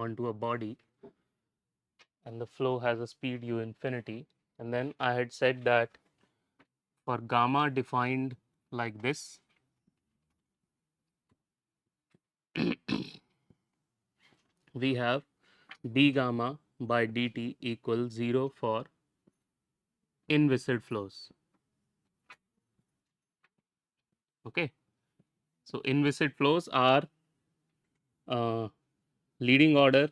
onto a body and the flow has a speed u infinity, and then I had said that for gamma defined like this, we have d gamma by dt equals 0 for inviscid flows. Okay, so inviscid flows are leading order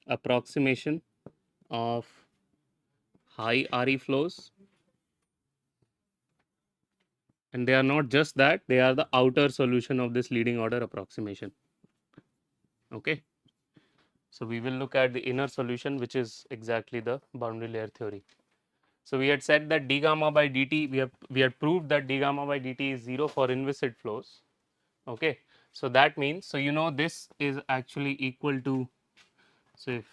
approximation of high RE flows, and they are not just that, they are the outer solution of this leading order approximation. Okay, so we will look at the inner solution, which is exactly the boundary layer theory. So we had said that d gamma by dt, we had proved that d gamma by dt is 0 for inviscid flows. Okay, so that means, so you know this is actually equal to, so if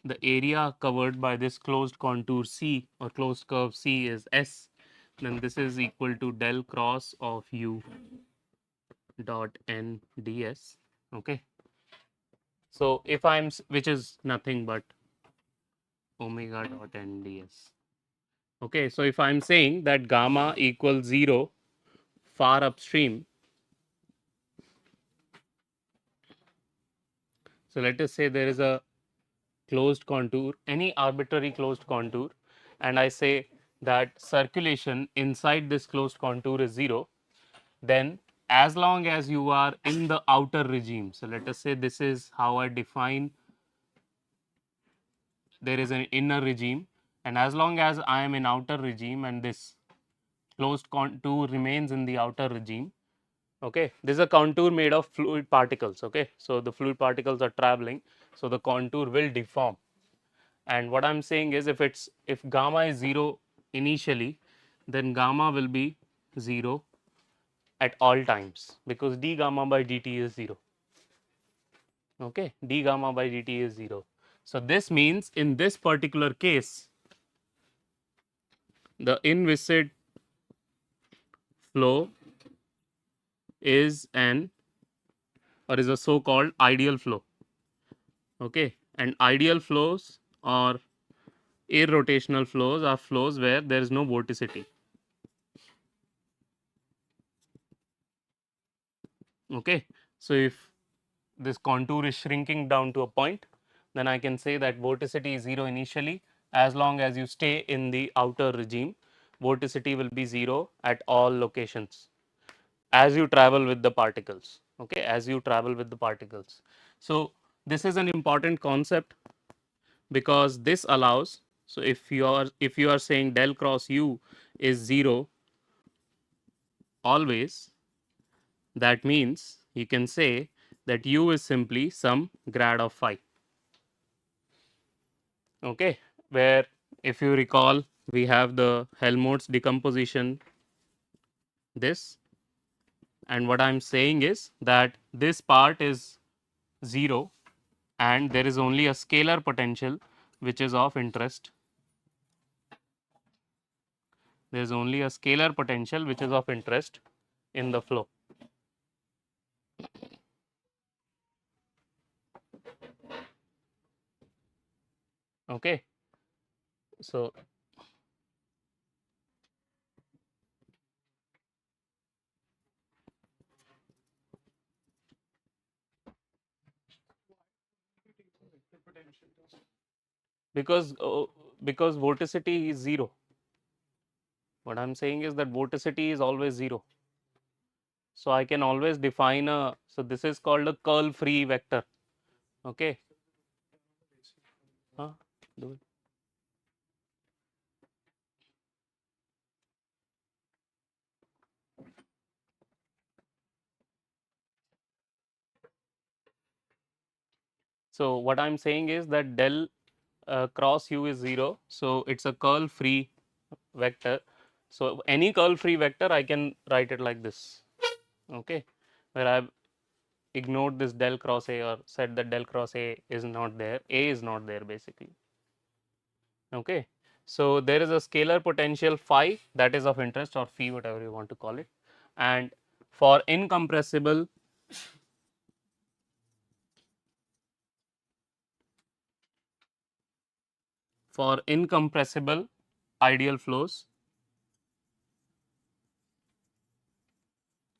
the area covered by this closed contour C or closed curve C is S, then this is equal to del cross of u dot n ds. Okay, so if I'm, which is nothing but omega dot n ds. Okay, so if I'm saying that gamma equals 0 far upstream, so let us say there is a closed contour, any arbitrary closed contour, and I say that circulation inside this closed contour is 0, then as long as you are in the outer regime, so let us say this is how I define, there is an inner regime, and as long as I am in outer regime and this closed contour remains in the outer regime, okay, this is a contour made of fluid particles. Okay, so the fluid particles are traveling, so the contour will deform. And what I'm saying is, if gamma is 0 initially, then gamma will be 0 at all times, because d gamma by dt is 0. Okay, d gamma by dt is 0. So this means in this particular case, the inviscid flow is an, or is a so called ideal flow. Okay, and ideal flows or irrotational flows are flows where there is no vorticity. Okay, so if this contour is shrinking down to a point, then I can say that vorticity is 0 initially. As long as you stay in the outer regime, vorticity will be 0 at all locations as you travel with the particles. Okay, as you travel with the particles. So this is an important concept, because this allows, so if you are saying del cross u is 0 always, that means you can say that u is simply some grad of phi. Okay, where if you recall, we have the Helmholtz decomposition, this, and what I'm saying is that this part is 0 and there is only a scalar potential which is of interest. There is only a scalar potential which is of interest in the flow. Okay, so because because vorticity is 0, what I'm saying is that vorticity is always 0. So I can always define a, so this is called a curl free vector. Okay, huh? Do it. So what I'm saying is that del cross u is 0, so it's a curl free vector. So any curl free vector I can write it like this. Okay, where I've ignored this del cross a, or said that del cross a is not there, a is not there basically. Okay, so there is a scalar potential phi that is of interest, or phi, whatever you want to call it, and for incompressible ideal flows,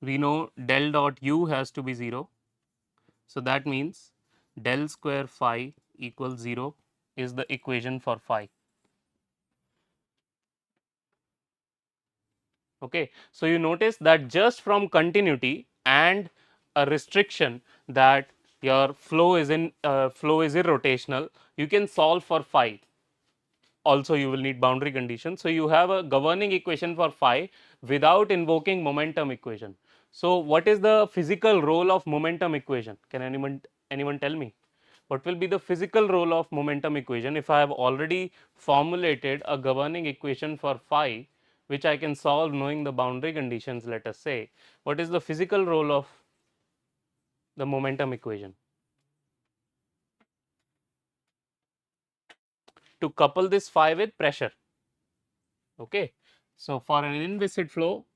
we know del dot u has to be 0. So, that means del square phi equals 0 is the equation for phi. Okay. So, you notice that just from continuity and a restriction that your flow is irrotational, you can solve for phi. Also you will need boundary conditions. So, you have a governing equation for phi without invoking momentum equation. So, what is the physical role of momentum equation? Can anyone tell me? What will be the physical role of momentum equation if I have already formulated a governing equation for phi, which I can solve knowing the boundary conditions, let us say. What is the physical role of the momentum equation? To couple this phi with pressure. Okay. So, for an inviscid flow,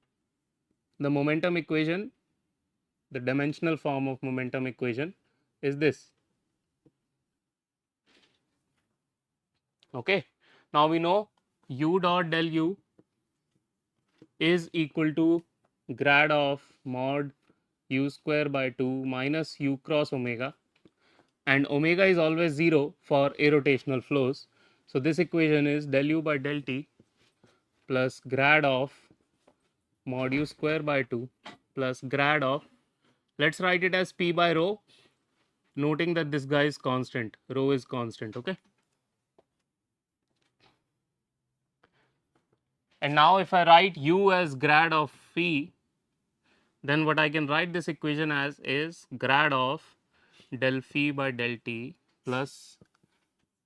the momentum equation, the dimensional form of momentum equation is this. Okay. Now, we know u dot del u is equal to grad of mod u square by 2 minus u cross omega, and omega is always 0 for aerotational flows. So, this equation is del u by del t plus grad of mod u square by 2 plus grad of, let us write it as p by rho, noting that this guy is constant, rho is constant. Okay. And now if I write u as grad of phi, then what I can write this equation as is grad of del phi by del t plus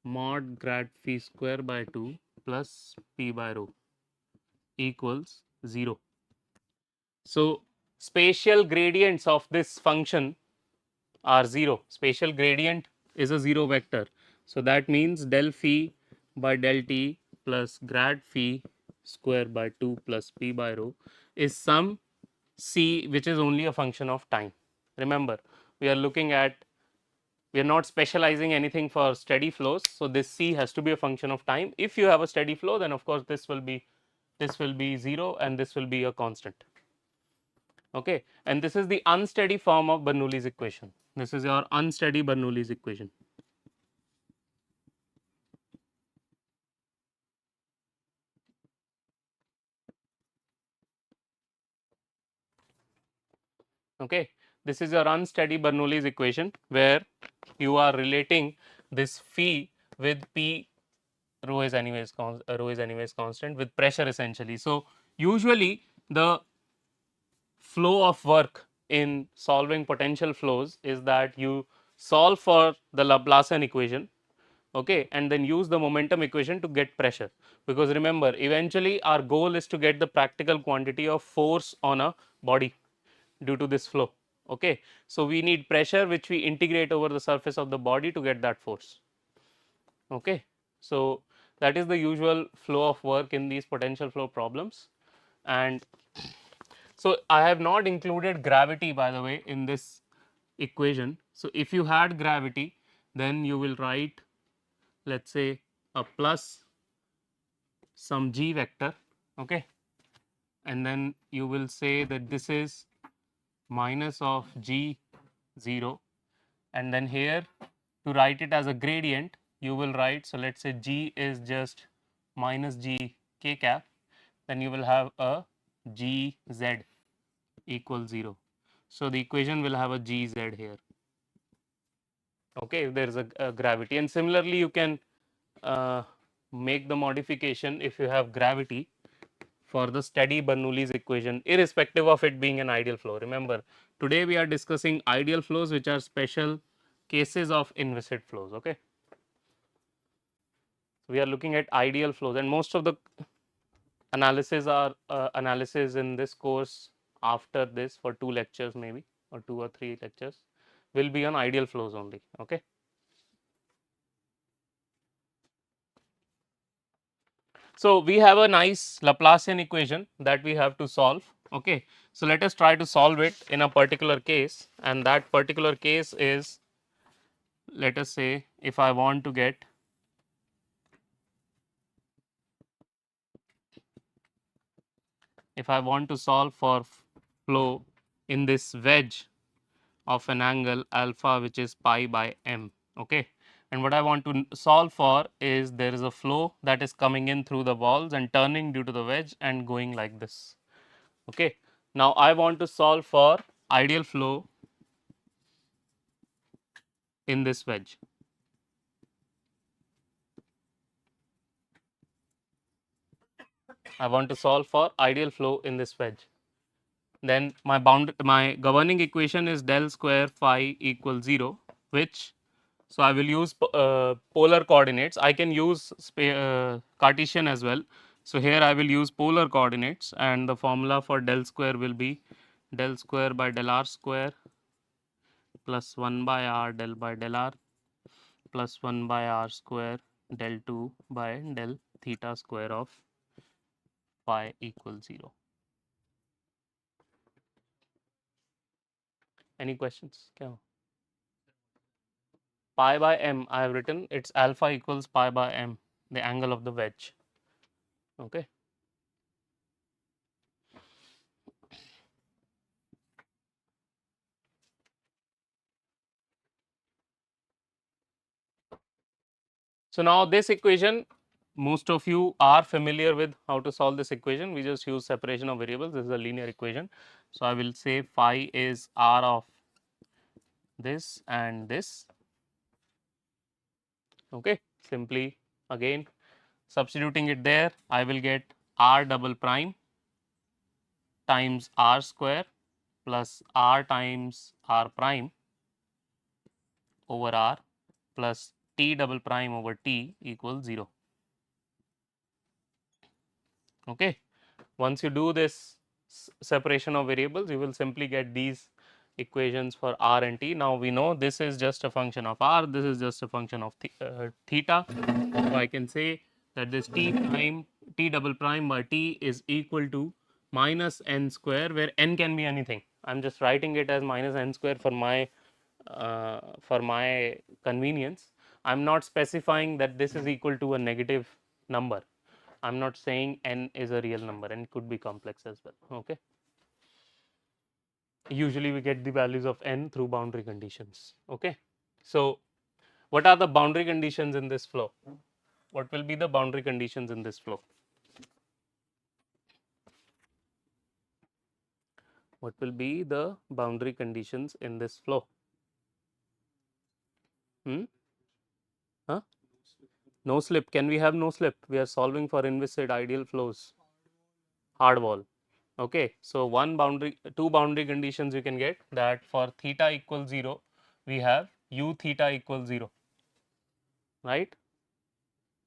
mod grad phi square by 2 plus p by rho equals 0. So, spatial gradients of this function are 0. Spatial gradient is a 0 vector. So, that means del phi by del t plus grad phi square by 2 plus p by rho is some c which is only a function of time. Remember, we are looking at, we are not specializing anything for steady flows. So, this c has to be a function of time. If you have a steady flow, then of course, this will be 0 and this will be a constant. Okay. And this is the unsteady form of Bernoulli's equation. This is your unsteady Bernoulli's equation. Okay. This is your unsteady Bernoulli's equation where you are relating this phi with p, rho is anyways constant, with pressure essentially. So, usually the flow of work in solving potential flows is that you solve for the Laplacian equation, okay, and then use the momentum equation to get pressure, because remember, eventually our goal is to get the practical quantity of force on a body due to this flow. Okay. So, we need pressure which we integrate over the surface of the body to get that force. Okay. So, that is the usual flow of work in these potential flow problems. And so, I have not included gravity, by the way, in this equation. So, if you had gravity, then you will write, let us say, a plus some g vector, okay, and then you will say that this is minus of g 0, and then here to write it as a gradient you will write, so let us say g is just minus g k cap, then you will have a g z equals 0. So, the equation will have a g z here, okay, if there is a gravity. And similarly you can make the modification if you have gravity for the steady Bernoulli's equation, irrespective of it being an ideal flow. Remember, today we are discussing ideal flows which are special cases of inviscid flows. Okay. We are looking at ideal flows, and most of the analysis in this course after this for 2 lectures maybe, or 2 or 3 lectures, will be on ideal flows only. Okay. So, we have a nice Laplacian equation that we have to solve. Okay. So, let us try to solve it in a particular case, and that particular case is, let us say, if I want to get, if I want to solve for flow in this wedge of an angle alpha which is pi by m. Okay. And what I want to solve for is there is a flow that is coming in through the walls and turning due to the wedge and going like this. Okay. Now, I want to solve for ideal flow in this wedge. I want to solve for ideal flow in this wedge. Then my governing equation is del square phi equals 0, which, so I will use polar coordinates. I can use Cartesian as well. So, here I will use polar coordinates, and the formula for del square will be del square by del r square plus 1 by r del by del r plus 1 by r square del 2 by del theta square of phi equals 0. Any questions? Pi by m, I have written it's alpha equals pi by m, the angle of the wedge. Okay. So, now this equation, most of you are familiar with how to solve this equation. We just use separation of variables. This is a linear equation. So, I will say phi is r of this and this. Okay. Simply again substituting it there, I will get r double prime times r square plus r times r prime over r plus t double prime over t equals 0. Okay. Once you do this separation of variables, you will simply get these equations for r and t. Now, we know this is just a function of r, this is just a function of theta. So, I can say that this t double prime by t is equal to minus n square, where n can be anything. I am just writing it as minus n square for my convenience. I am not specifying that this is equal to a negative number. I am not saying n is a real number, and could be complex as well. Okay. Usually we get the values of n through boundary conditions. Okay. So, what are the boundary conditions in this flow? What will be the boundary conditions in this flow? What will be the boundary conditions in this flow? Hmm? Huh? No slip. Can we have no slip? We are solving for inviscid ideal flows. Hard wall. Okay. So, two boundary conditions you can get, that for theta equals 0, we have u theta equals 0, right.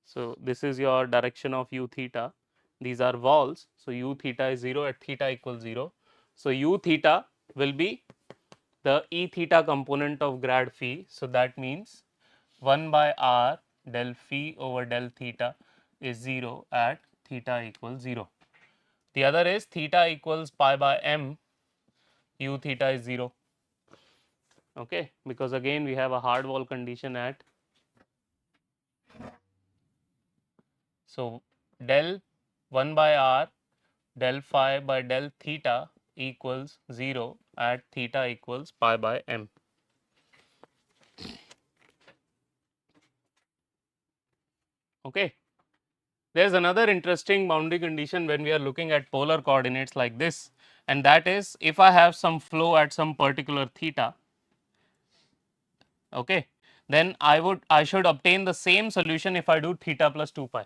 So, this is your direction of u theta. These are walls. So, u theta is 0 at theta equals 0. So, u theta will be the E theta component of grad phi. So, that means 1 by r del phi over del theta is 0 at theta equals 0. The other is theta equals pi by m, u theta is 0. Okay, because again we have a hard wall condition at, so del 1 by r del phi by del theta equals 0 at theta equals pi by m. Okay. There is another interesting boundary condition when we are looking at polar coordinates like this, and that is if I have some flow at some particular theta, okay, then I should obtain the same solution if I do theta plus 2 pi.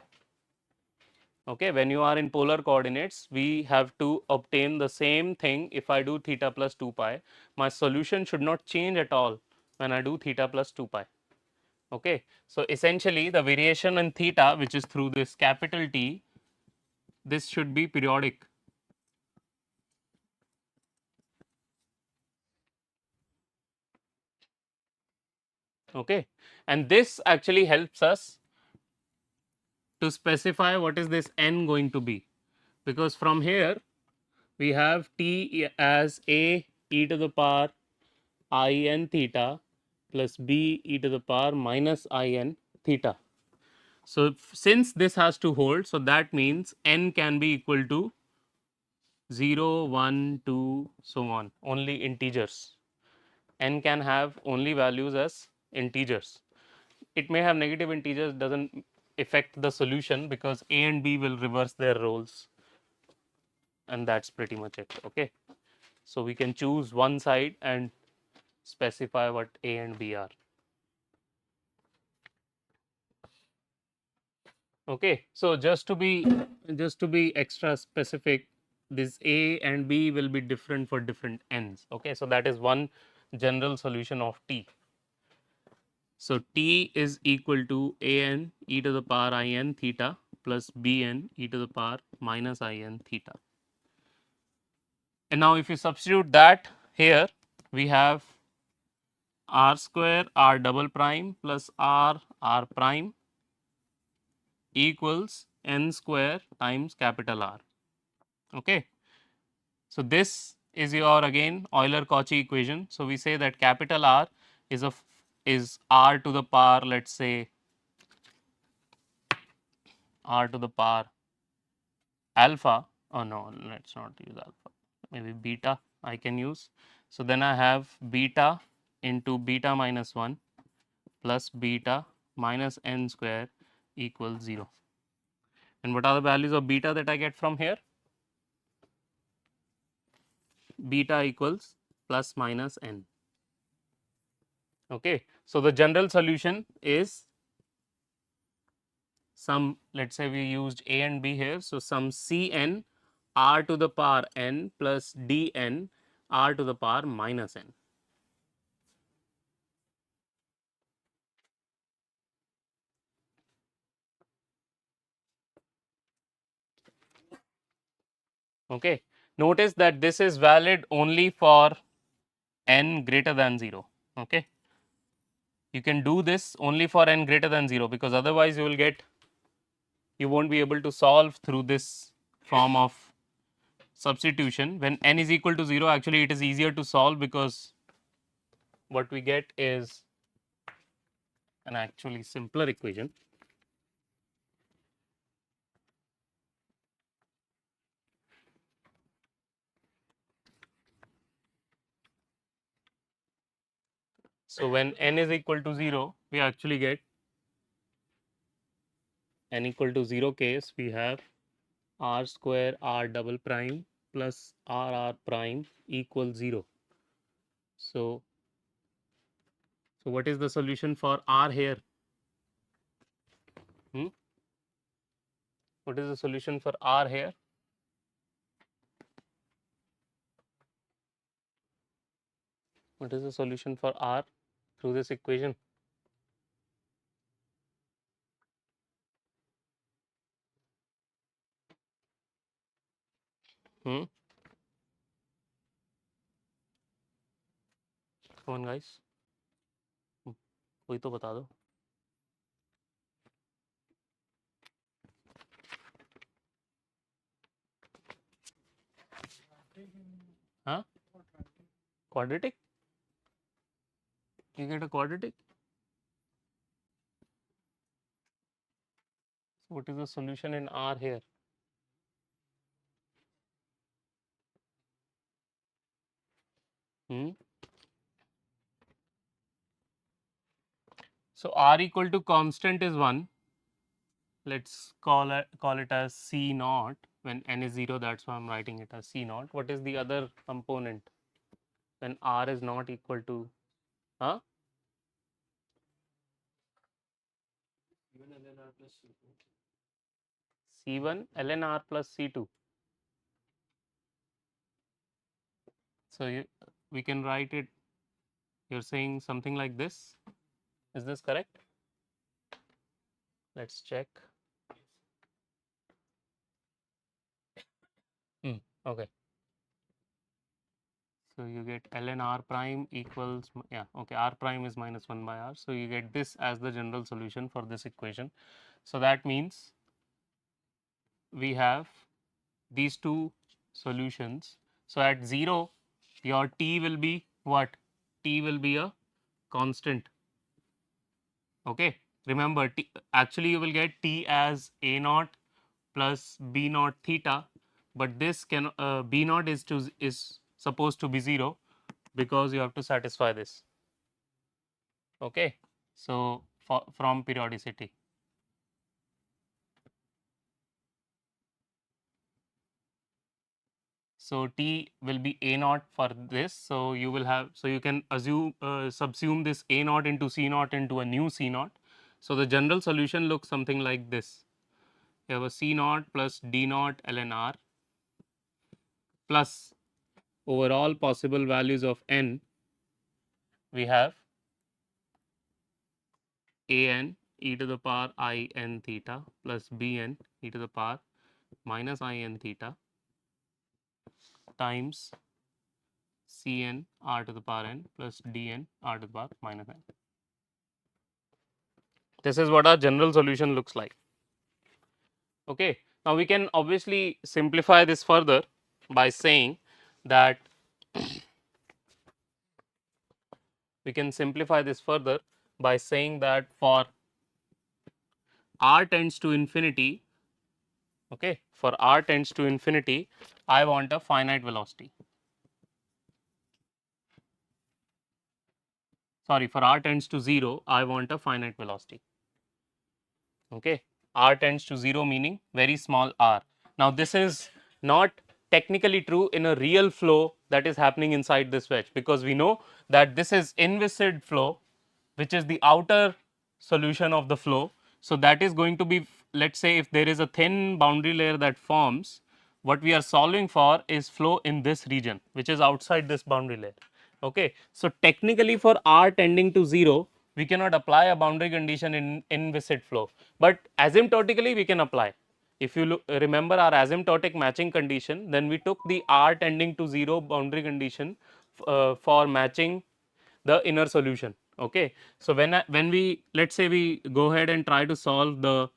Okay, when you are in polar coordinates, we have to obtain the same thing. If I do theta plus 2 pi, my solution should not change at all when I do theta plus 2 pi. Okay, so essentially the variation in theta, which is through this capital T, this should be periodic. Okay, and this actually helps us to specify what is this n going to be, because from here we have t as a e to the power I n theta plus b e to the power minus I n theta. So since this has to hold, so that means n can be equal to 0, 1, 2, so on, only integers. N can have only values as integers. It may have negative integers, doesn't affect the solution because A and B will reverse their roles, and that's pretty much it. Okay, so we can choose one side and specify what A and B are. Okay, so just to be extra specific, this A and B will be different for different n's. Okay, so that is one general solution of T. So T is equal to a n e to the power I n theta plus b n e to the power minus I n theta. And now if you substitute that here, we have r square r double prime plus r prime equals n square times capital R. Okay. So this is your again Euler-Cauchy equation. So we say that capital R is r to the power, let's say r to the power alpha. Oh no, let's not use alpha. Maybe beta I can use. So then I have beta into beta minus 1 plus beta minus n square equals 0. And what are the values of beta that I get from here? Beta equals plus minus n. Okay. So the general solution is some, let's say we used a and b here. So some c n r to the power n plus d n r to the power minus n. Okay. Notice that this is valid only for n greater than 0. Okay. You can do this only for n greater than 0 because otherwise you won't be able to solve through this form of substitution. When n is equal to 0, actually it is easier to solve because what we get is an actually simpler equation. So when n is equal to 0, we actually get n equal to 0 case, we have r square r double prime plus r prime equals 0. So what is the solution for r here? Hmm? What is the solution for r here? What is the solution for r through this equation? Hmm? Come on guys, कोई तो बता दो. Huh? Quadratic? You get a quadratic? So what is the solution in r here? Hmm? So r equal to constant is 1. Let's call it as c naught. When n is 0, that's why I'm writing it as c naught. What is the other component when r is not equal to, huh? C1 ln r plus C2. So we can write it, you're saying something like this. Is this correct? Let's check. Okay. So you get ln r prime equals, yeah, okay, r prime is minus 1 by r. So you get this as the general solution for this equation. So that means we have these two solutions. So at 0 your t will be what? T will be a constant. Okay, remember actually you will get t as a naught plus b naught theta, but this can b naught is supposed to be 0 because you have to satisfy this. Okay, so from periodicity. So t will be a naught for this. So you will have, so you can assume subsume this a naught into c naught into a new c naught. So the general solution looks something like this. You have a c naught plus d naught ln r plus over all possible values of n we have a n e to the power I n theta plus b n e to the power minus I n theta times c n r to the power n plus d n r to the power minus n. This is what our general solution looks like. Okay. Now we can obviously simplify this further by saying that we can simplify this further by saying that for r tends to infinity, okay, for r tends to infinity, I want a finite velocity. Sorry, for r tends to 0, I want a finite velocity. Okay, r tends to 0 meaning very small r. Now this is not technically true in a real flow that is happening inside this wedge, because we know that this is inviscid flow, which is the outer solution of the flow. So that is going to be, let's say if there is a thin boundary layer that forms, what we are solving for is flow in this region which is outside this boundary layer. Okay. So technically for r tending to 0 we cannot apply a boundary condition in inviscid flow, but asymptotically we can apply. If you remember our asymptotic matching condition, then we took the r tending to 0 boundary condition for matching the inner solution. Okay. So when we, let's say we go ahead and try to solve the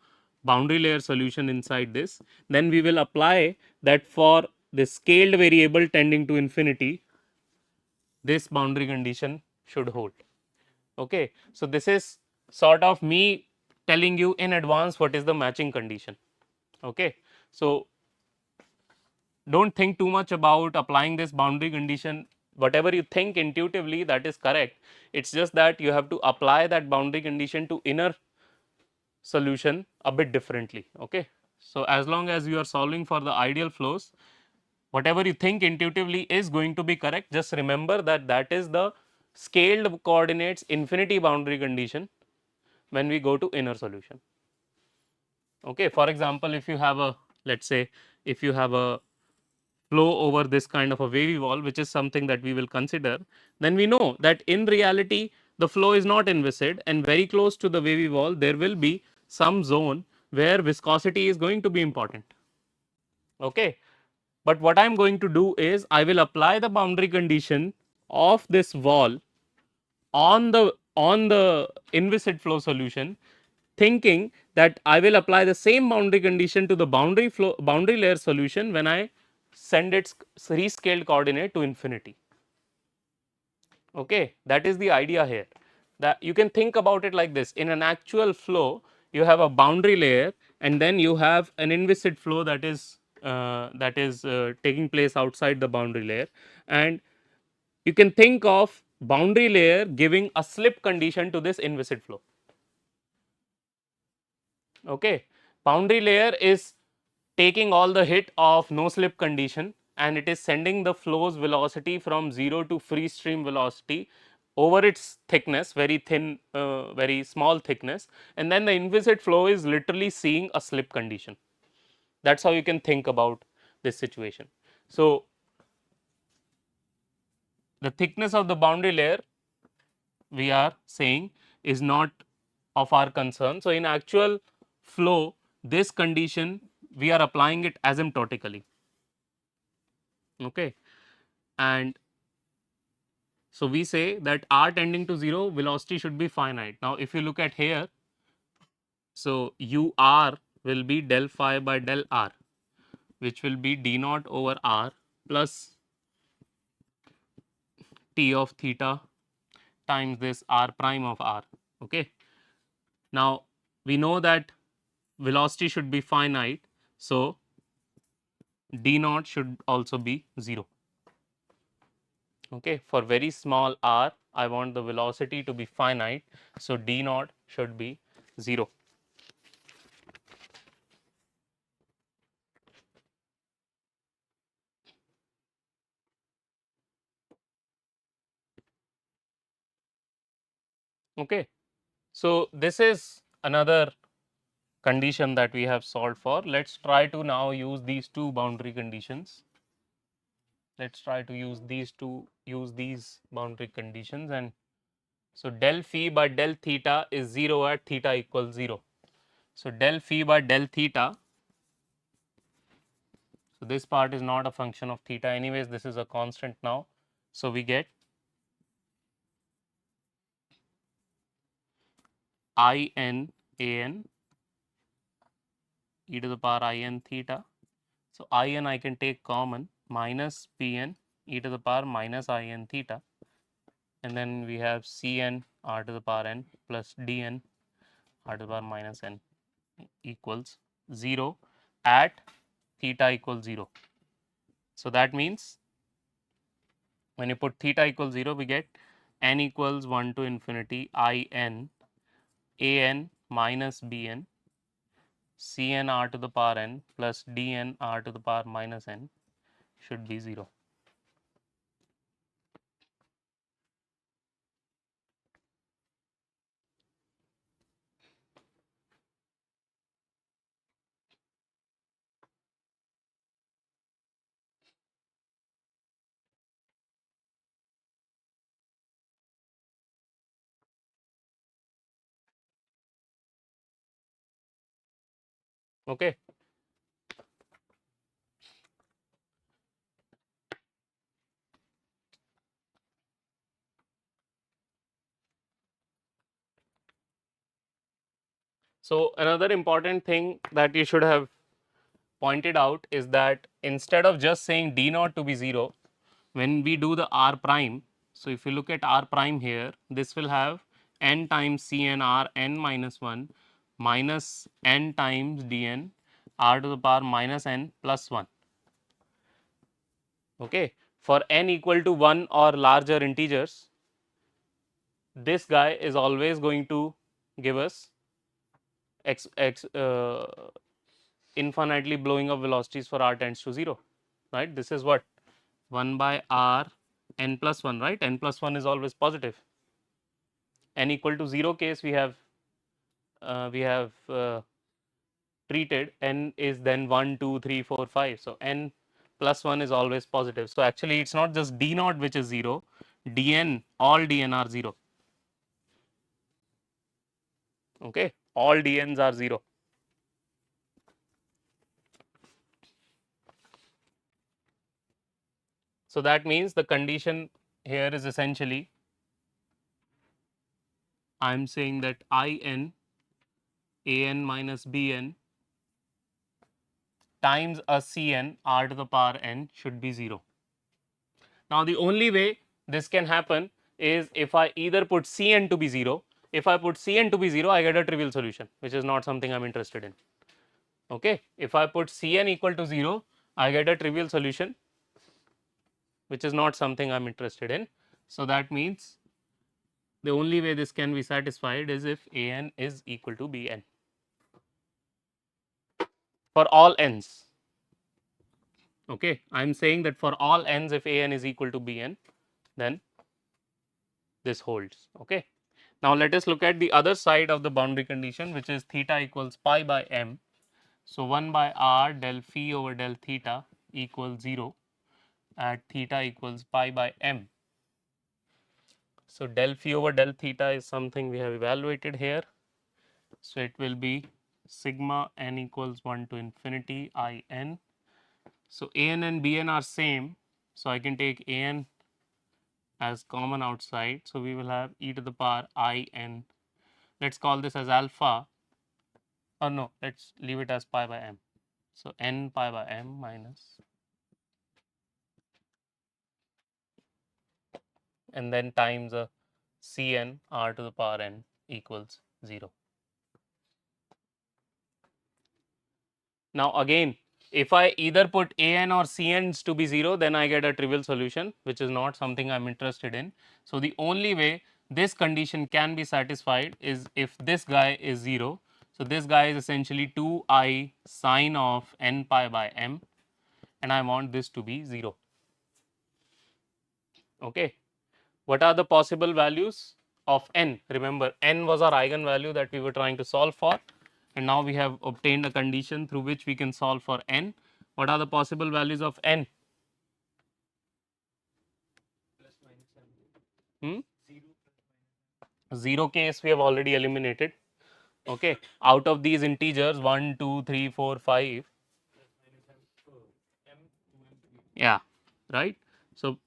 boundary layer solution inside this, then we will apply that for the scaled variable tending to infinity, this boundary condition should hold. Okay. So this is sort of me telling you in advance what is the matching condition. Okay. So don't think too much about applying this boundary condition. Whatever you think intuitively, that is correct. It's just that you have to apply that boundary condition to inner solution a bit differently. Okay. So as long as you are solving for the ideal flows, whatever you think intuitively is going to be correct. Just remember that that is the scaled coordinates infinity boundary condition when we go to inner solution. Okay. For example, if you have a, let's say if you have a flow over this kind of a wavy wall, which is something that we will consider, then we know that in reality the flow is not inviscid, and very close to the wavy wall there will be some zone where viscosity is going to be important. Okay. But what I am going to do is I will apply the boundary condition of this wall on the inviscid flow solution, thinking that I will apply the same boundary condition to the boundary layer solution when I send its rescaled coordinate to infinity. Okay, that is the idea here. That you can think about it like this: in an actual flow, you have a boundary layer, and then you have an inviscid flow that is taking place outside the boundary layer, and you can think of boundary layer giving a slip condition to this inviscid flow. Okay, boundary layer is taking all the hit of no slip condition, and it is sending the flow's velocity from 0 to free stream velocity over its thickness, very thin, very small thickness, and then the inviscid flow is literally seeing a slip condition. That is how you can think about this situation. So the thickness of the boundary layer, we are saying, is not of our concern. So in actual flow, this condition we are applying it asymptotically. Okay. And so we say that r tending to 0 velocity should be finite. Now if you look at here, so u r will be del phi by del r. which will be d naught over r plus t of theta times this r prime of r. Okay. Now we know that velocity should be finite, so d naught should also be 0. Okay, for very small r, I want the velocity to be finite, so d naught should be 0. Okay, so this is another condition that we have solved for. Let's try to now use these two boundary conditions. Let's try to use these boundary conditions, and so del phi by del theta is 0 at theta equals 0. So del phi by del theta, so this part is not a function of theta anyways, this is a constant now. So we get I n a n e to the power I n theta. So I n I can take common, minus p n e to the power minus I n theta, and then we have C n r to the power n plus d n r to the power minus n equals 0 at theta equals 0. So that means when you put theta equals 0, we get n equals 1 to infinity I n a n minus b n C n r to the power n plus d n r to the power minus n should be 0. Okay. So another important thing that you should have pointed out is that instead of just saying d naught to be 0, when we do the r prime, so if you look at r prime here, this will have n times c n r n minus 1 minus n times d n r to the power minus n plus 1. Okay. For n equal to 1 or larger integers, this guy is always going to give us infinitely blowing up velocities for r tends to 0, right. This is what 1 by r n plus 1, right. N plus 1 is always positive. N equal to 0 case we have treated n is then 1 2 3 4 5. So n plus 1 is always positive. So actually it's not just d naught which is 0, dn, all dn are 0. Okay, all dn's are 0. So that means the condition here is essentially I am saying that I n a n minus b n times a c n r to the power n should be 0. Now the only way this can happen is if I either put c n to be 0. If I put c n to be 0, I get a trivial solution, which is not something I am interested in. Okay, if I put c n equal to 0, I get a trivial solution, which is not something I am interested in. So that means the only way this can be satisfied is if a n is equal to b n for all n's. Okay, I am saying that for all n's, if a n is equal to b n, then this holds. Okay. Now let us look at the other side of the boundary condition, which is theta equals pi by m. So 1 by r del phi over del theta equals 0 at theta equals pi by m. So del phi over del theta is something we have evaluated here. So it will be sigma n equals 1 to infinity I n. So a n and b n are same. So I can take a n as common outside. So we will have e to the power I n. Let's call this as alpha, or no, let's leave it as pi by m. So n pi by m minus, and then times a Cn r to the power n equals 0. Now again, if I either put an or Cn's to be 0, then I get a trivial solution, which is not something I am interested in. So the only way this condition can be satisfied is if this guy is 0. So this guy is essentially 2I sine of n pi by m, and I want this to be 0. Okay. What are the possible values of n? Remember, n was our eigenvalue that we were trying to solve for, and now we have obtained a condition through which we can solve for n. What are the possible values of n? Hmm? 0 case we have already eliminated. Okay. Out of these integers 1, 2, 3, 4, 5. Yeah, right. So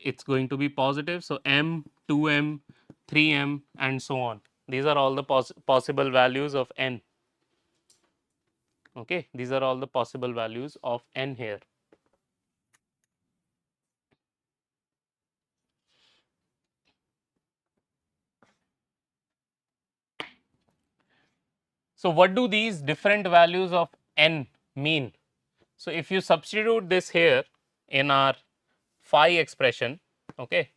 it's going to be positive. So m, 2m, 3m, and so on. These are all the possible values of n. Okay, these are all the possible values of n here. So what do these different values of n mean? So if you substitute this here in our phi expression, okay,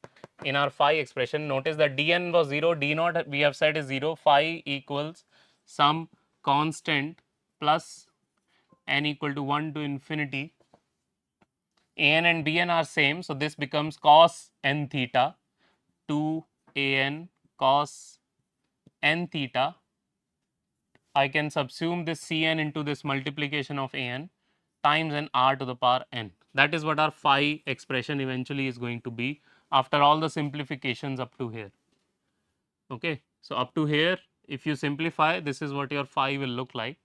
in our phi expression, notice that dn was 0, d naught we have said is 0, phi equals some constant plus n equal to 1 to infinity. An and bn are same, so this becomes cos n theta 2 an cos n theta. I can subsume this Cn into this multiplication of An times n r to the power n. That is what our phi expression eventually is going to be after all the simplifications up to here. Okay. So, up to here, if you simplify, this is what your phi will look like.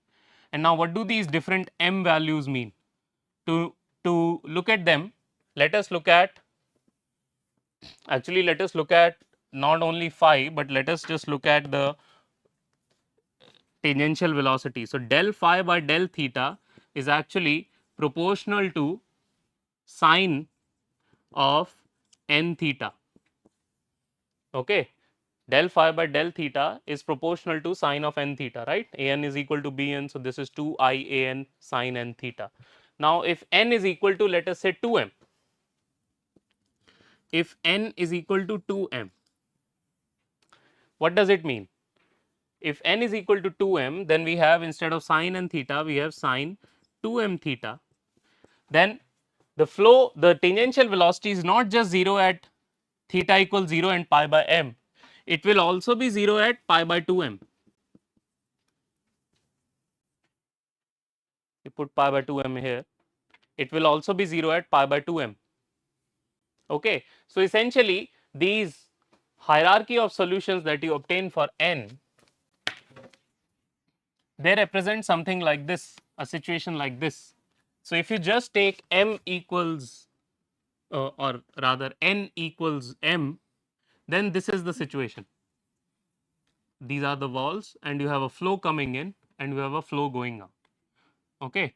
And now what do these different m values mean? To look at them, let us look at, actually let us look at not only phi, but let us just look at the tangential velocity. So, del phi by del theta is actually proportional to sine of n theta. Okay. Del phi by del theta is proportional to sine of n theta, right? An is equal to bn, so this is 2I an sine n theta. Now, if n is equal to, let us say 2m, if n is equal to 2m, what does it mean? If n is equal to 2m, then we have, instead of sine n theta, we have sine 2m theta. Then the flow, the tangential velocity is not just 0 at theta equals 0 and pi by m, it will also be 0 at pi by 2m. You put pi by 2m here, it will also be 0 at pi by 2m. Okay. So, essentially these hierarchy of solutions that you obtain for n, they represent something like this, a situation like this. So, if you just take m equals or rather n equals m, then this is the situation. These are the walls and you have a flow coming in and you have a flow going out. Okay.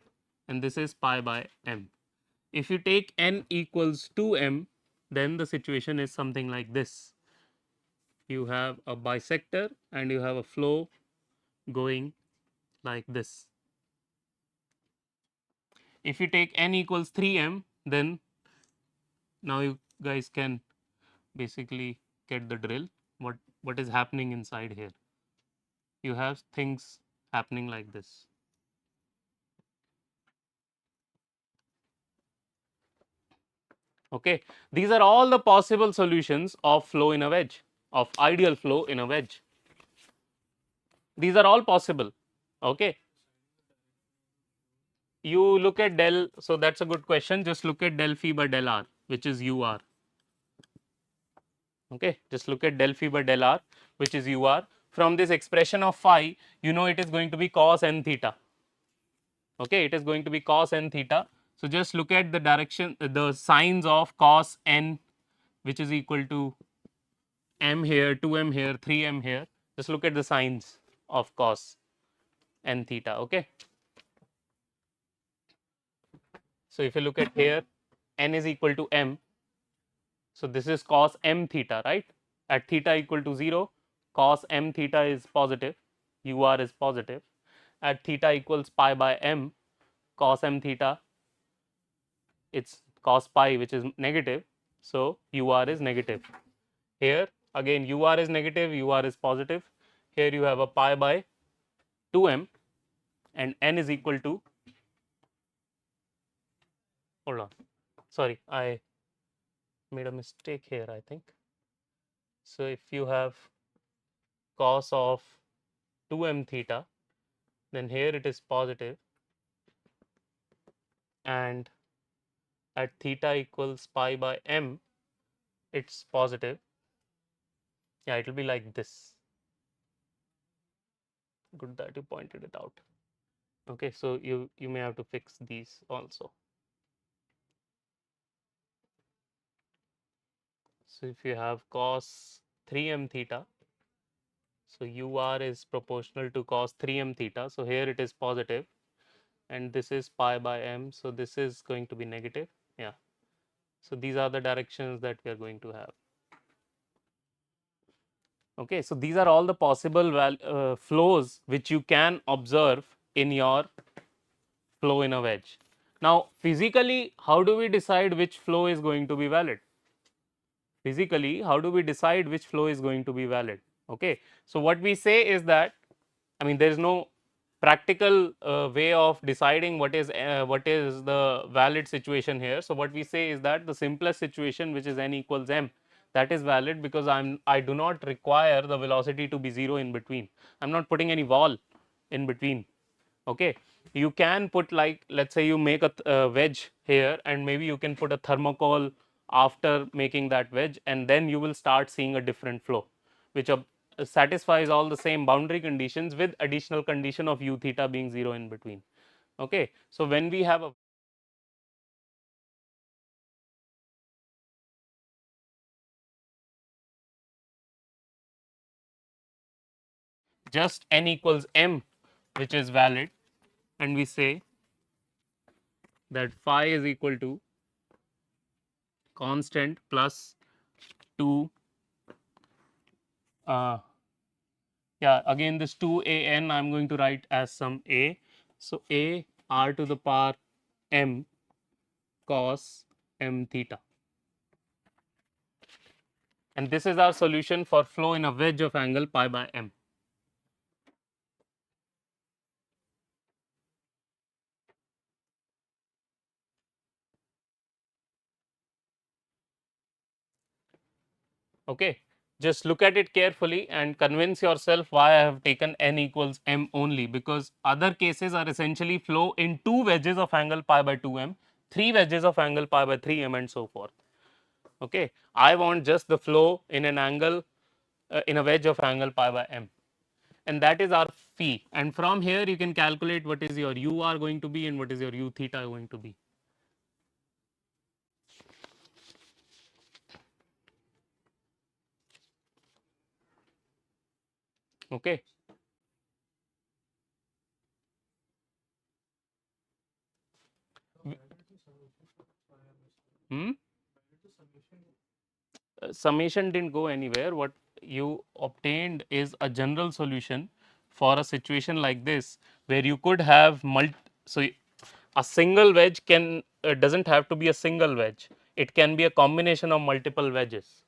And this is pi by m. If you take n equals 2m, then the situation is something like this. You have a bisector and you have a flow going like this. If you take n equals 3m, then now you guys can basically get the drill. What is happening inside here? You have things happening like this. Okay. These are all the possible solutions of flow in a wedge, of ideal flow in a wedge. These are all possible. Okay. You look at del, so that's a good question. Just look at del phi by del r, which is ur. Okay. Just look at del phi by del r, which is ur. From this expression of phi, you know it is going to be cos n theta. Okay. It is going to be cos n theta. So just look at the direction, the signs of cos n, which is equal to m here, 2m here, 3m here. Just look at the signs of cos n theta. Okay. So if you look at here, n is equal to m. So this is cos m theta, right? At theta equal to 0, cos m theta is positive, ur is positive. At theta equals pi by m, cos m theta, it's cos pi, which is negative. So ur is negative. Here again ur is negative, ur is positive. Here you have a pi by 2m, and n is equal to, hold on, sorry, I made a mistake here, I think. So if you have cos of 2m theta, then here it is positive, and at theta equals pi by m, it's positive. Yeah, it will be like this. Good that you pointed it out. Okay, so you may have to fix these also. So if you have cos 3m theta, so ur is proportional to cos 3m theta. So here it is positive, and this is pi by m. So this is going to be negative. Yeah. So these are the directions that we are going to have. Okay, so these are all the possible flows which you can observe in your flow in a wedge. Now, physically, how do we decide which flow is going to be valid? Physically, how do we decide which flow is going to be valid? Okay, so what we say is that, I mean, there is no practical way of deciding what is the valid situation here. So what we say is that the simplest situation, which is n equals m, that is valid, because I do not require the velocity to be 0 in between. I'm not putting any wall in between. Okay, you can put, like, let's say you make a wedge here, and maybe you can put a thermocol after making that wedge, and then you will start seeing a different flow, which satisfies all the same boundary conditions with additional condition of u theta being 0 in between. Okay, so when we have a just n equals m, which is valid, and we say that phi is equal to constant plus 2, yeah, again this 2 a n I'm going to write as some a. So a r to the power m cos m theta, and this is our solution for flow in a wedge of angle pi by m. Okay, just look at it carefully and convince yourself why I have taken n equals m only, because other cases are essentially flow in 2 wedges of angle pi by 2m, 3 wedges of angle pi by 3m, and so forth. Okay, I want just the flow in an angle in a wedge of angle pi by m, and that is our phi, and from here you can calculate what is your ur going to be and what is your u theta going to be. Okay. Hmm? Summation didn't go anywhere. What you obtained is a general solution for a situation like this, where you could have so a single wedge can doesn't have to be a single wedge, it can be a combination of multiple wedges.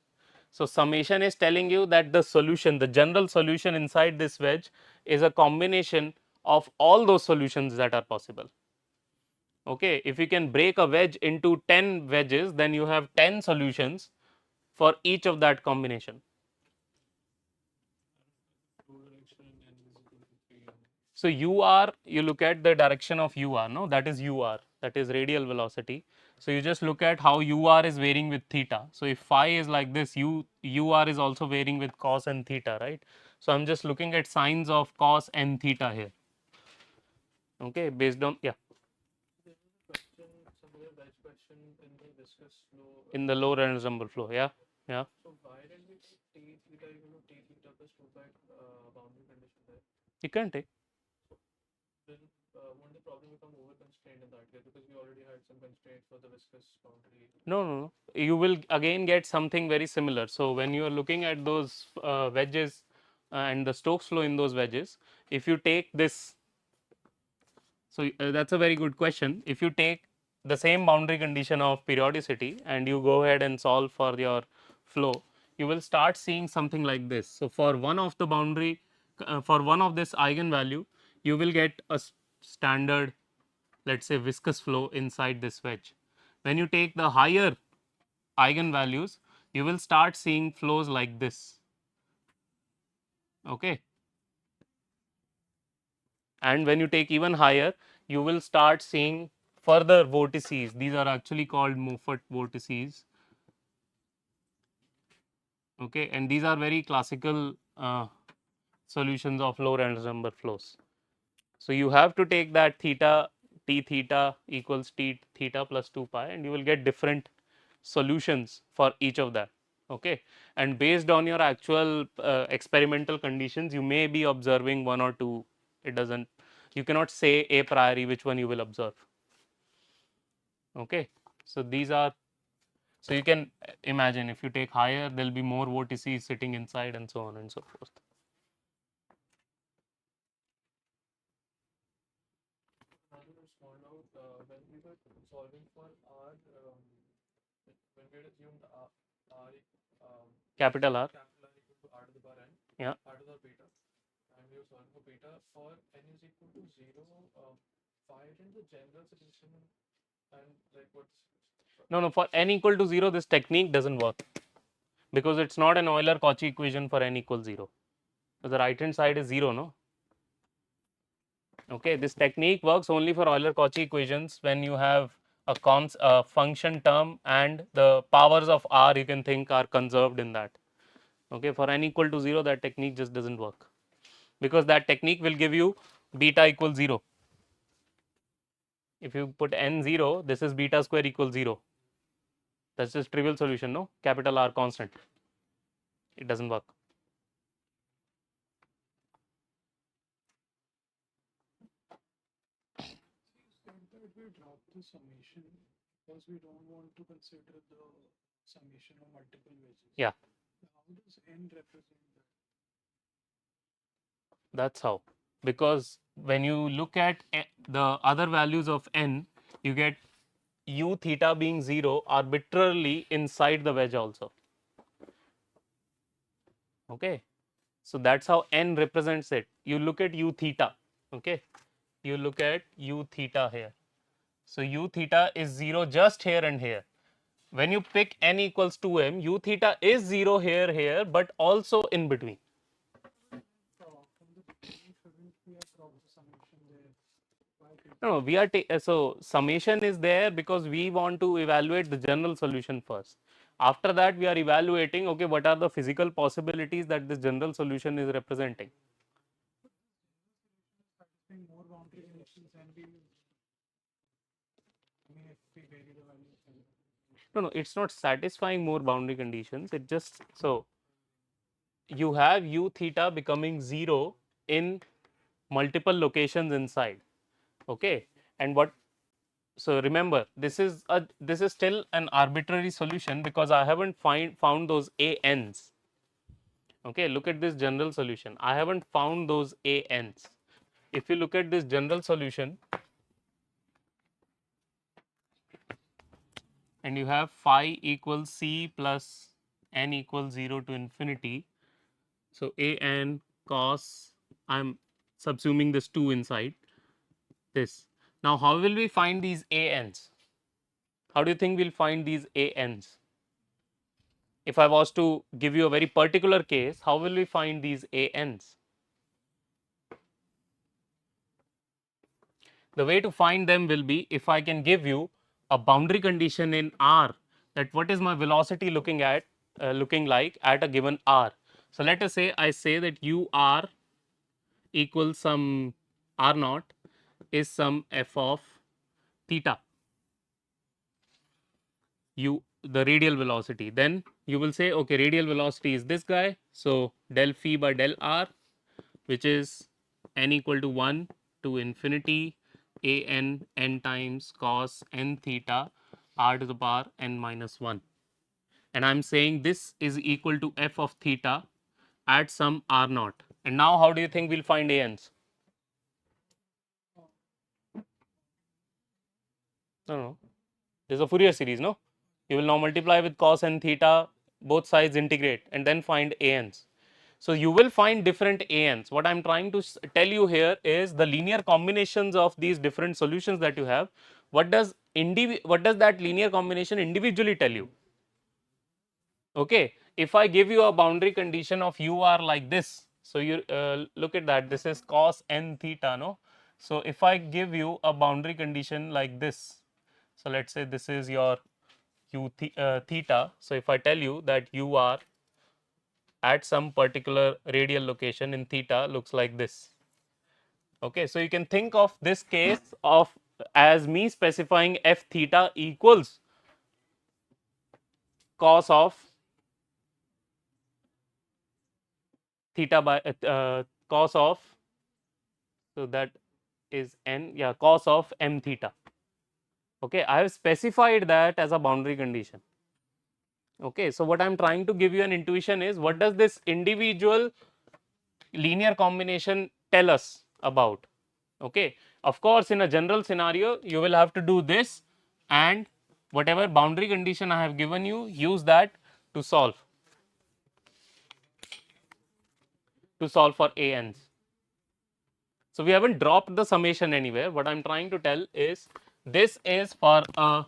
So summation is telling you that the solution, the general solution inside this wedge, is a combination of all those solutions that are possible. Okay, if you can break a wedge into 10 wedges, then you have 10 solutions for each of that combination. So ur, you look at the direction of ur, no, that is ur, that is radial velocity. So you just look at how ur is varying with theta. So if phi is like this, ur is also varying with cos and theta, right? So I'm just looking at signs of cos and theta here. Okay, based on, yeah. In the low Reynolds-Number flow, yeah, yeah. You can take. won't the problem become over constrained in that case because we already had some constraints for the viscous boundary? No, no, no. You will again get something very similar. So when you are looking at those wedges and the Stokes flow in those wedges, if you take this, so that's a very good question. If you take the same boundary condition of periodicity and you go ahead and solve for your flow, you will start seeing something like this. So for one of the boundary, for one of this eigenvalue, you will get a standard, let's say, viscous flow inside this wedge. When you take the higher eigenvalues, you will start seeing flows like this. Okay. And when you take even higher, you will start seeing further vortices. These are actually called Moffat vortices. Okay, and these are very classical solutions of low Reynolds number flows. So you have to take that theta t theta equals t theta plus 2 pi, and you will get different solutions for each of that. Okay, and based on your actual experimental conditions, you may be observing one or two. It doesn't, you cannot say a priori which one you will observe. Okay, so these are, so you can imagine if you take higher, there will be more vortices sitting inside and so on and so forth. Small note, when we were solving for R, when we had assumed R, capital R equal to R to the power n, yeah, R to the beta, and we were solving for beta for n is equal to 0, find in the general solution and like what's. No, no, for n equal to 0, this technique doesn't work because it's not an Euler-Cauchy equation for n equals 0. So the right hand side is 0, no? Okay, this technique works only for Euler-Cauchy equations when you have a function term and the powers of R you can think are conserved in that. Okay, for n equal to 0, that technique just doesn't work because that technique will give you beta equals 0. If you put n 0, this is beta square equals 0. That's just trivial solution, no? Capital R constant. It doesn't work. We drop the summation because we don't want to consider the summation of multiple wedges. Yeah. How does n represent that? That's how. Because when you look at the other values of n, you get u theta being 0 arbitrarily inside the wedge also. Okay. So that's how n represents it. You look at u theta. Okay. You look at u theta here. So u theta is 0 just here and here. When you pick n equals 2m, u theta is 0 here, but also in between. No, we are so summation is there because we want to evaluate the general solution first. After that, we are evaluating, okay, what are the physical possibilities that this general solution is representing. More boundary conditions and we, I mean, if we vary the value. No, no, it's not satisfying more boundary conditions. It just, so you have u theta becoming 0 in multiple locations inside. Okay, and what, so remember, this is still an arbitrary solution because I haven't found those ANs. Okay, look at this general solution. I haven't found those ANs. If you look at this general solution and you have phi equals c plus n equals 0 to infinity. So an cos, I'm subsuming this 2 inside this. Now how will we find these ANs? How do you think we'll find these ANs? If I was to give you a very particular case, how will we find these ANs? The way to find them will be if I can give you a boundary condition in R, that what is my velocity looking like at a given R. So let us say I say that u r equals some r naught is some f of theta, u the radial velocity. Then you will say, okay, radial velocity is this guy, so del phi by del r, which is n equal to 1 to infinity a n times cos n theta r to the power n minus 1. And I'm saying this is equal to f of theta at some r naught. And now how do you think we'll find ans? No, no. There's a Fourier series, no? You will now multiply with cos n theta, both sides integrate and then find ans. So you will find different ans. What I'm trying to tell you here is the linear combinations of these different solutions that you have. What does that linear combination individually tell you? Okay, if I give you a boundary condition of u r like this, so you look at that. This is cos n theta, no? So if I give you a boundary condition like this, so let's say this is your theta. So if I tell you that u r at some particular radial location in theta looks like this. Okay, so you can think of this case of as me specifying f theta equals cos of theta by cos of, so that is n, yeah, cos of m theta. Okay, I have specified that as a boundary condition. Okay, so what I am trying to give you an intuition is what does this individual linear combination tell us about? Okay, of course, in a general scenario, you will have to do this, and whatever boundary condition I have given you, use that to solve for ans. So we haven't dropped the summation anywhere. What I'm trying to tell is this is for a,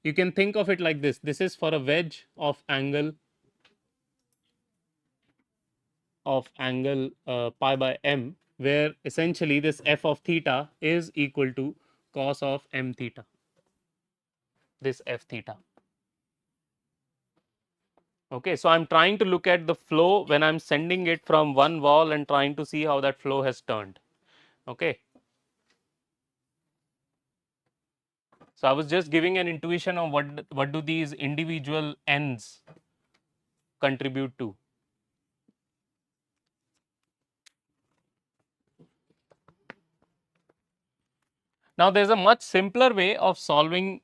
you can think of it like this. This is for a wedge of angle pi by m, where essentially this f of theta is equal to cos of m theta, this f theta. Okay, so I'm trying to look at the flow when I'm sending it from one wall and trying to see how that flow has turned. Okay, so I was just giving an intuition of what do these individual ends contribute to. Now there's a much simpler way of solving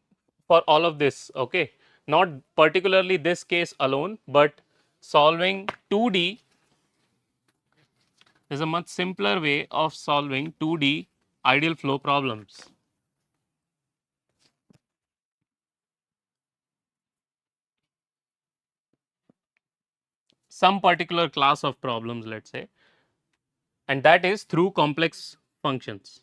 for all of this. Okay, not particularly this case alone, but solving 2D. There's a much simpler way of solving 2D ideal flow problems. Some particular class of problems, let's say, and that is through complex functions.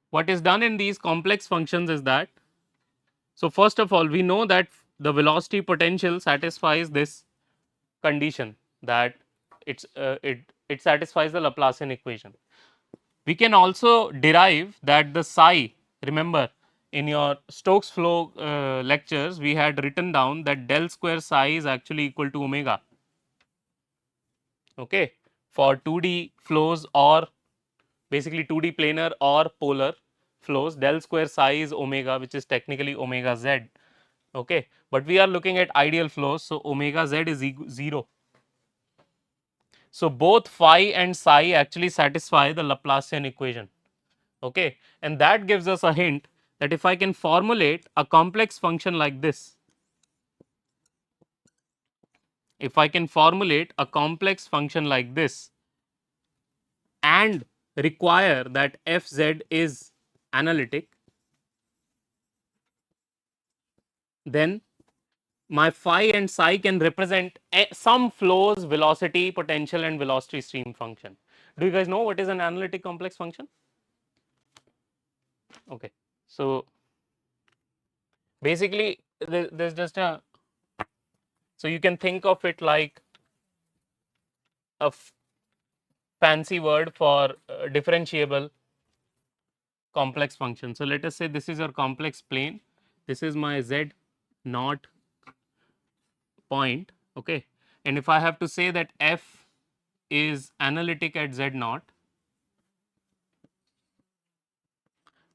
What is done in these complex functions is that, so first of all, we know that the velocity potential satisfies this condition, that it satisfies the Laplacian equation. We can also derive that the psi, remember in your Stokes flow lectures, we had written down that del square psi is actually equal to omega. Okay, for 2D flows or basically 2D planar or polar flows, del square psi is omega, which is technically omega z. Okay, but we are looking at ideal flows, so omega z is 0. So both phi and psi actually satisfy the Laplacian equation. Okay, and that gives us a hint that if I can formulate a complex function like this, if I can formulate a complex function like this and require that fz is analytic, then my phi and psi can represent some flows, velocity, potential, and velocity stream function. Do you guys know what is an analytic complex function? Okay, so basically there's just a, so you can think of it like a fancy word for differentiable complex function. So let us say this is your complex plane, this is my z naught point. Okay, and if I have to say that f is analytic at z naught,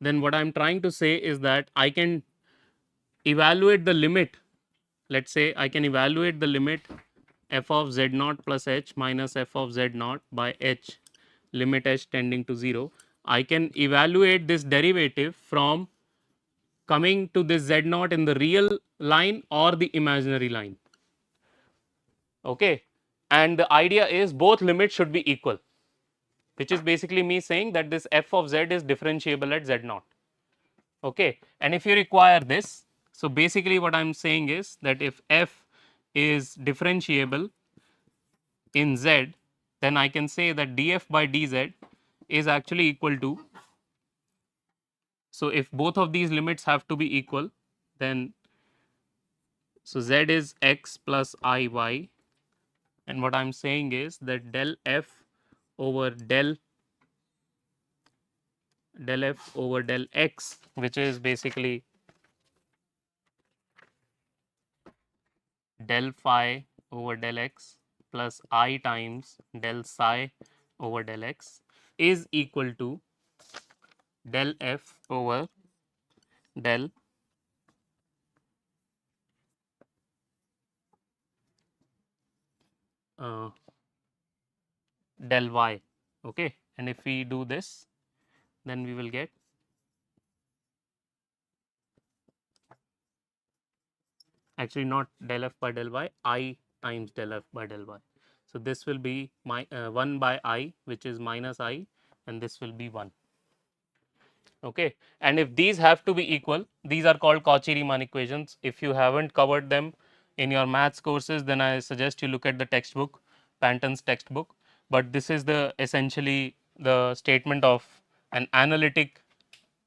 then what I'm trying to say is that I can evaluate the limit. Let's say I can evaluate the limit f of z naught plus h minus f of z naught by h, limit h tending to 0, I can evaluate this derivative from coming to this z naught in the real line or the imaginary line. Okay, and the idea is both limits should be equal, which is basically me saying that this f of z is differentiable at z naught. Okay, and if you require this, so basically what I am saying is that if f is differentiable in z, then I can say that df by dz is actually equal to, so if both of these limits have to be equal, then so z is x plus iy, and what I'm saying is that del f over del f over del x, which is basically del phi over del x plus I times del psi over del x is equal to del f over del uh, del y. Okay, and if we do this, then we will get actually not del f by del y, I times del f by del y. So this will be my 1 by I, which is minus I, and this will be 1. Okay, and if these have to be equal, these are called Cauchy-Riemann equations. If you haven't covered them in your maths courses, then I suggest you look at the textbook, Panton's textbook. But this is the essentially the statement of an analytic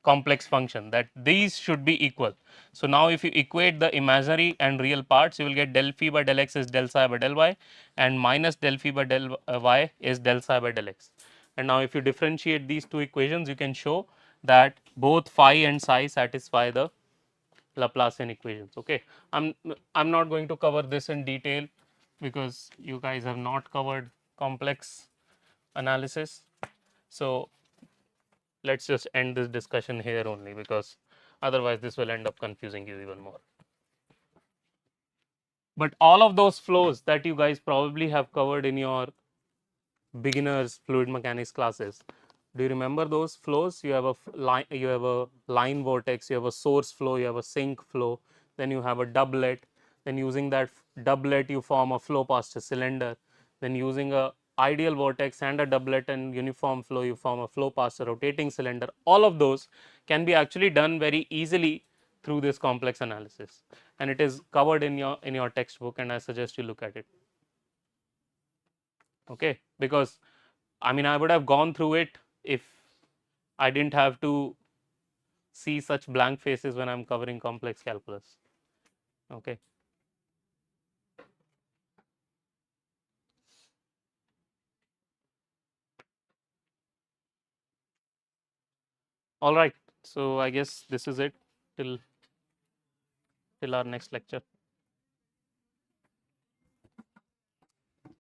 complex function, that these should be equal. So now if you equate the imaginary and real parts, you will get del phi by del x is del psi by del y, and minus del phi by del y is del psi by del x. And now if you differentiate these two equations, you can show that both phi and psi satisfy the Laplacian equations. Okay, I'm not going to cover this in detail because you guys have not covered complex analysis. So let's just end this discussion here only, because otherwise this will end up confusing you even more. But all of those flows that you guys probably have covered in your beginners fluid mechanics classes, do you remember those flows? You have a line, you have a line vortex, you have a source flow, you have a sink flow, then you have a doublet, then using that doublet you form a flow past a cylinder, then using a ideal vortex and a doublet and uniform flow you form a flow past a rotating cylinder. All of those can be actually done very easily through this complex analysis, and it is covered in your textbook, and I suggest you look at it. Okay, because I mean I would have gone through it if I didn't have to see such blank faces when I'm covering complex calculus. Okay. All right. So I guess this is it till our next lecture.